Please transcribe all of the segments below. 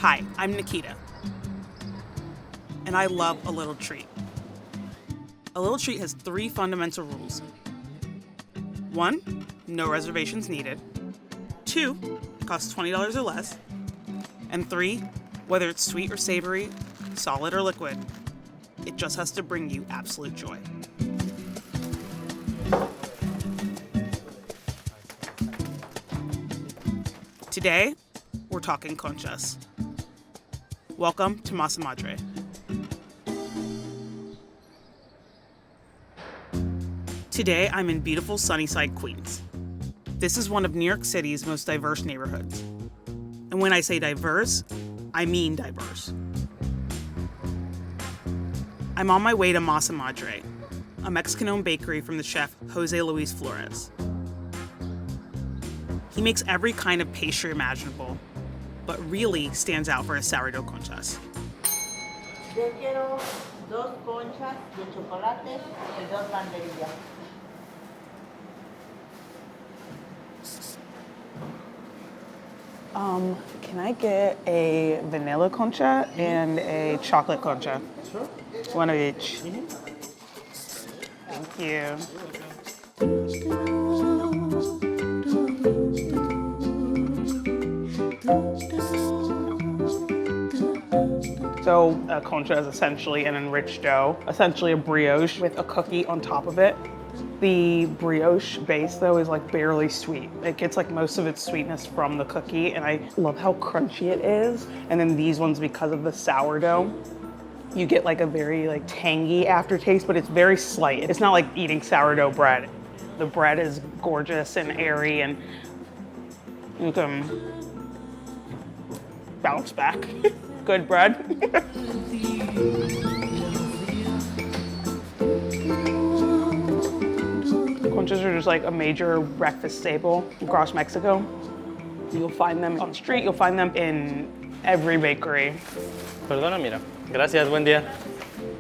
Hi, I'm Nikita, and I love a little treat. A little treat has 3 fundamental rules. 1, no reservations needed. 2, it costs $20 or less. And 3, whether it's sweet or savory, solid or liquid, it just has to bring you absolute joy. Today, we're talking conchas. Welcome to Masa Madre. Today, I'm in beautiful Sunnyside, Queens. This is one of New York City's most diverse neighborhoods. And when I say diverse, I mean diverse. I'm on my way to Masa Madre, a Mexican-owned bakery from the chef José Luis Flores. He makes every kind of pastry imaginable, but really stands out for his sourdough conchas. Yo quiero 2 conchas de chocolate y 2 banderillas. Can I get a vanilla concha and a chocolate concha? Sure. One of each. Thank you. So a concha is essentially an enriched dough, essentially a brioche with a cookie on top of it. The brioche base though is like barely sweet. It gets like most of its sweetness from the cookie, and I love how crunchy it is. And then these ones, because of the sourdough, you get like a very like tangy aftertaste, but it's very slight. It's not like eating sourdough bread. The bread is gorgeous and airy, and you can bounce back. Good bread. Conchas are just like a major breakfast staple across Mexico. You'll find them on the street, you'll find them in every bakery. Perdona, mira. Gracias, buen día.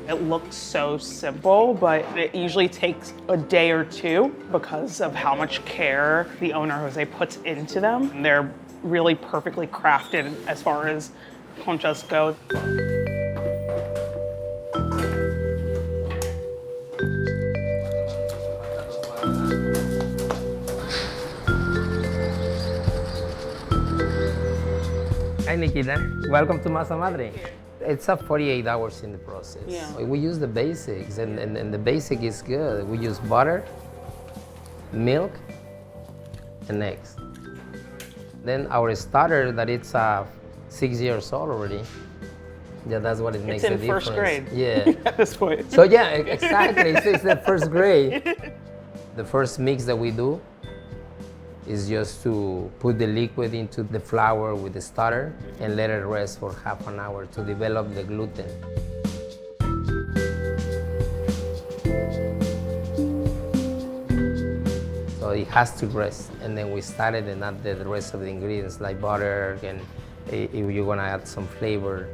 It looks so simple, but it usually takes a day or 2 because of how much care the owner, Jose, puts into them. And they're really perfectly crafted as far as conchas go. Hi Nikita, welcome to Masa Madre. It's up 48 hours in the process. Yeah. We use the basics, and the basic is good. We use butter, milk, and eggs. Then our starter, that it's 6 years old already. Yeah, that's what it makes a difference. It's in first grade. Yeah. At this point. So yeah, exactly. It's the first grade. The first mix that we do is just to put the liquid into the flour with the starter and let it rest for half an hour to develop the gluten. So it has to rest, and then we started and add the rest of the ingredients like butter, and if you're gonna add some flavor.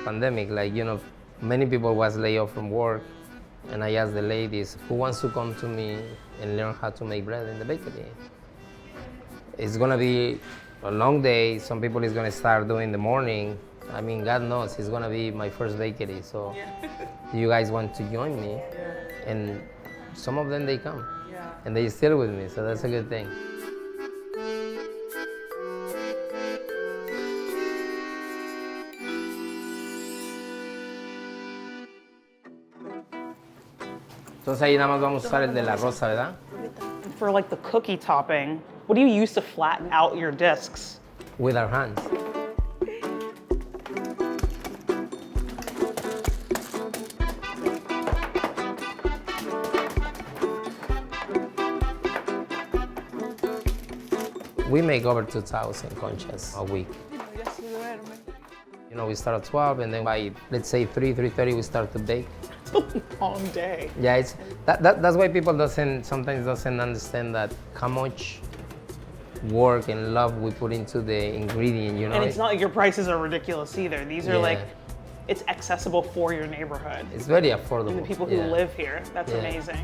Pandemic, like, you know, many people was laid off from work, and I asked the ladies, who wants to come to me and learn how to make bread in the bakery? It's gonna be a long day. Some people is gonna start doing in the morning. I mean, God knows, it's gonna be my first bakery, so do you guys want to join me? Yeah. And some of them, they come, and they still with me, so that's a good thing. Entonces ahí nada más vamos a usar el de la rosa, ¿verdad? For like the cookie topping, what do you use to flatten out your discs? With our hands. We make over 2,000 conchas a week. You know, we start at 12, and then by, let's say, 3:30, we start to bake. It's a long day. Yeah, it's that's why people sometimes doesn't understand that how much work and love we put into the ingredient, you know? And it's not like your prices are ridiculous either. These are Yeah. like, it's accessible for your neighborhood. It's very affordable. And the people who Yeah. live here, that's Yeah. amazing.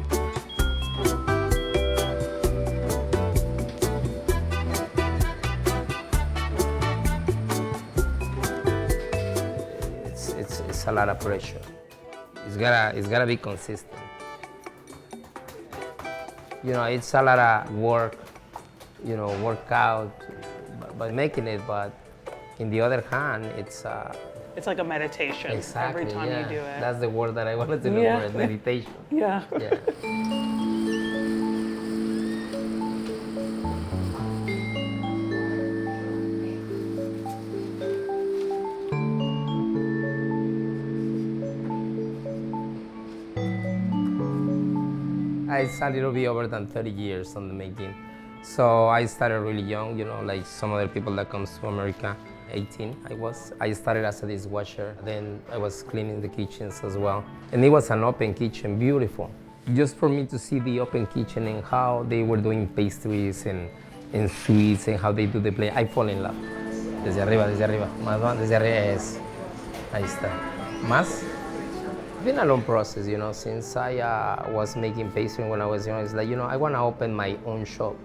It's a lot of pressure. It's gotta be consistent. You know, it's a lot of work, you know, work out by making it, but in the other hand, it's It's like a meditation exactly, every time yeah. you do it. That's the word that I wanted to look Yeah. for, meditation. Yeah. Yeah. It's a little bit over than 30 years on the making. So I started really young, you know, like some other people that comes to America. 18 I started as a dishwasher. Then I was cleaning the kitchens as well. And it was an open kitchen, beautiful. Just for me to see the open kitchen and how they were doing pastries and sweets and how they do the play, I fall in love. Desde arriba. Más desde arriba es. Ahí está. Más. It's been a long process, you know, since I was making pastry when I was young. It's like, you know, I want to open my own shop.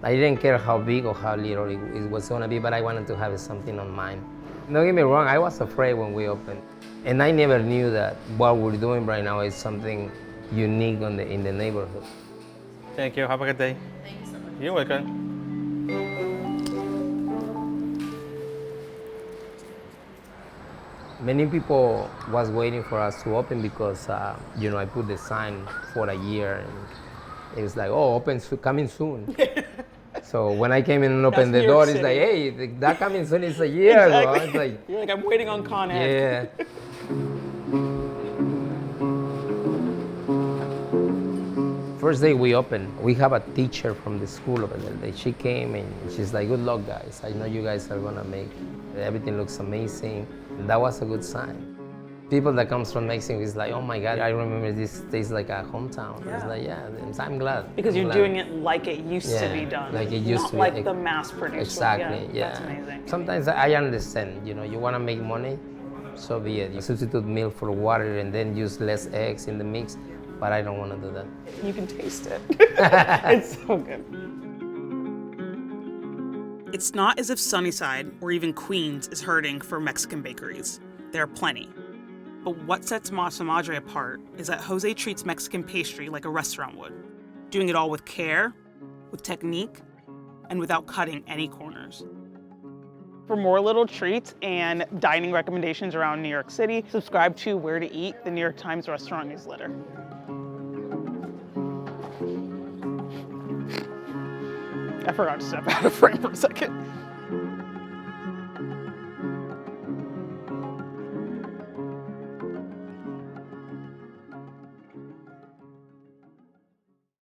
I didn't care how big or how little it was going to be, but I wanted to have something on mine. Don't get me wrong, I was afraid when we opened. And I never knew that what we're doing right now is something unique in the neighborhood. Thank you. Have a good day. Thank you so much. You're welcome. Many people was waiting for us to open because, you know, I put the sign for a year and it was like, oh, coming soon. So when I came in and opened That's the New door, York it's like, City. hey, that coming soon is a year ago. It's like, You're like, I'm waiting on Con Ed. yeah. First day we opened, we have a teacher from the school over there. She came and she's like, good luck, guys. I know you guys are gonna make it. Everything looks amazing. And that was a good sign. People that comes from Mexico is like, oh my God, I remember this tastes like a hometown. It's Yeah. like, yeah, I'm glad. Because I'm you're glad. doing it like it used to Yeah, be done. like it used not to be. like the mass produced. Exactly, yeah. That's amazing. Sometimes I understand, you know, you want to make money, so be it. You substitute milk for water and then use less eggs in the mix, but I don't want to do that. You can taste it. It's so good. It's not as if Sunnyside or even Queens is hurting for Mexican bakeries. There are plenty. But what sets Masa Madre apart is that Jose treats Mexican pastry like a restaurant would, doing it all with care, with technique, and without cutting any corners. For more little treats and dining recommendations around New York City, subscribe to Where to Eat, the New York Times restaurant newsletter. I forgot to step out of frame for a second.